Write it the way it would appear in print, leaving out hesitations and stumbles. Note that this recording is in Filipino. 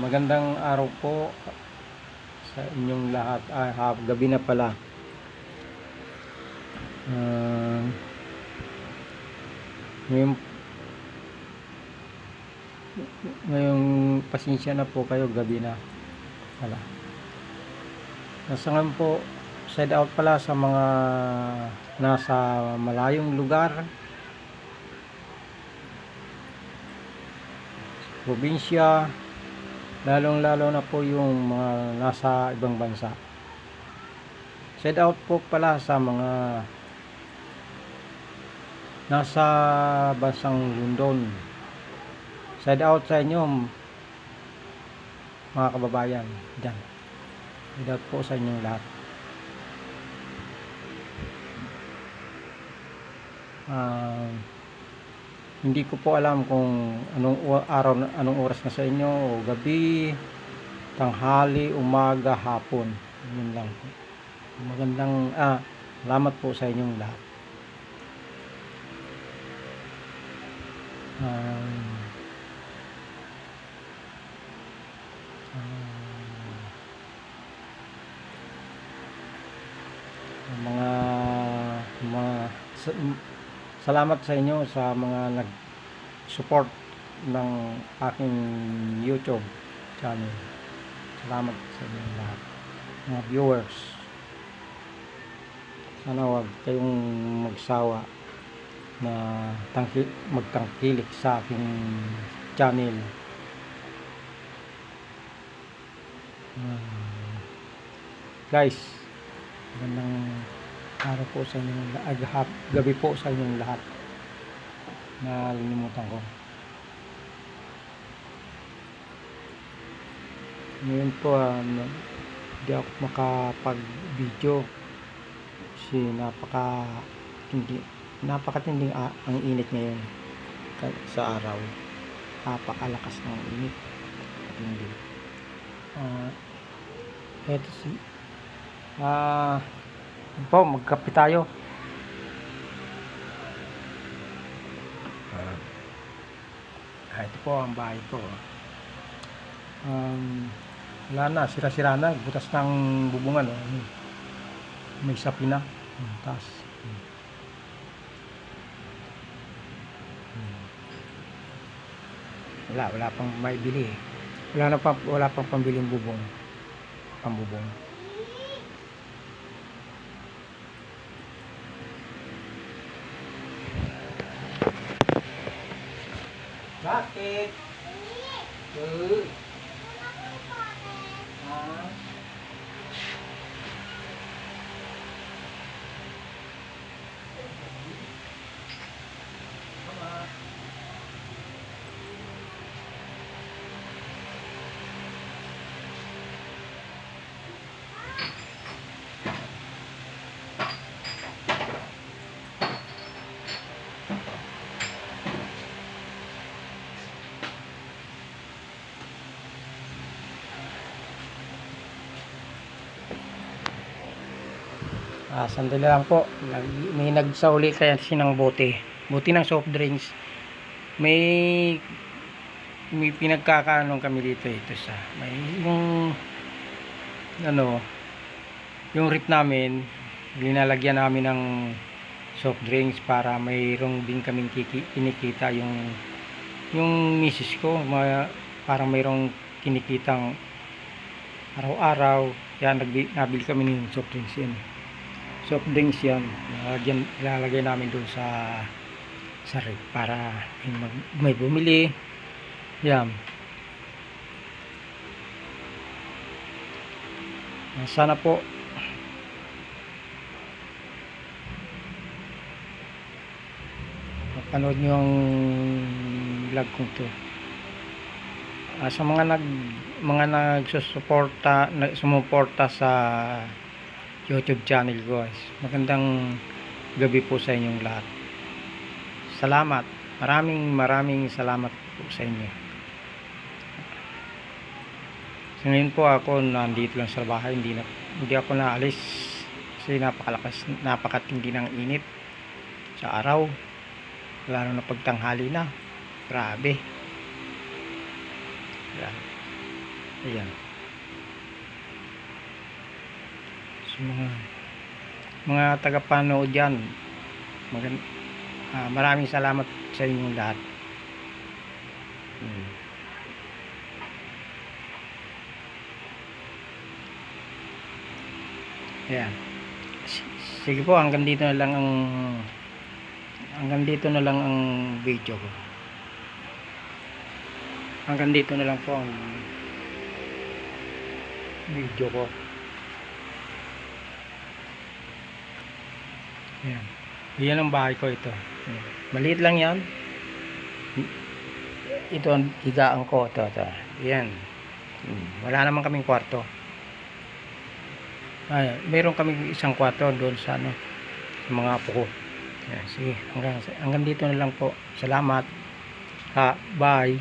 Magandang araw po sa inyong lahat. Gabi na pala. Ngayon, ngayong pasensya na po kayo, gabi na pala. Nasa ngayon po, side out pala sa mga nasa malayong lugar, probinsya, lalong-lalo na po yung mga nasa ibang bansa. Side out po pala sa mga nasa bansang London. Side out sa inyo, mga kababayan dyan. Side out po sa inyong lahat. Hindi ko po alam kung anong araw, anong oras na sa inyo, o gabi, tanghali, umaga, hapon. Yun lang po. Magandang salamat po sa inyong lahat. Salamat sa inyo sa mga nag-support ng aking YouTube channel. Salamat sa inyo lahat, mga viewers. Sana huwag kayong magsawa na magtangkilik sa aking channel. Guys, magandang araw po sa inyong lahat, gabi po sa inyong lahat. Nalilimutan ko. Ngayon po, hindi ako makapag-video kasi napakatinding ang init ngayon sa araw. Napakalakas ng init. Hindi. Eto po, magkape tayo. Ito po ang bahay ko. Wala na, sira-sira na, butas ng bubungan. May sapi na. Taas. Wala pang may bili. Wala pang pambiling bubong. Pambubong. Bakit? Sandali lang po. May nagsauli kaya sinang bote ng soft drinks. May pinagkakaanong kami dito. Ito sa may yung rip namin, linalagyan namin ng soft drinks para mayroong din kaming kinikita yung misis ko, parang mayroong kinikitang araw-araw. Kaya nabili kami ng soft drinks yan. Soft drinks yan, ilalagay namin doon sa rep para may bumili. Yan. Sana po mapanood nyo ang vlog kong to. Sa mga sumuporta sa YouTube channel ko, guys. Magandang gabi po sa inyong lahat. Salamat. Maraming salamat po sa inyo. So, ngayon po ako nandito lang sa bahay, hindi ako naalis kasi napakatindi ng init sa araw, lalo na pagtanghali na. Grabe. Yan. Ayan. So, mga tagapanood dyan, maraming salamat sa inyong lahat. Ayan. Sige po, hanggang dito na lang ang video ko. Hanggang dito na lang po ang video ko. Ayan. Yan ang bahay ko ito. Ayan. Maliit lang yan. Ito ang higaan ko. Ito. Ayan. Wala naman kaming kwarto. Ay, meron kaming isang kwarto doon sa sa mga apo ko. Ayan, sige, hanggang dito na lang po. Salamat. Bye.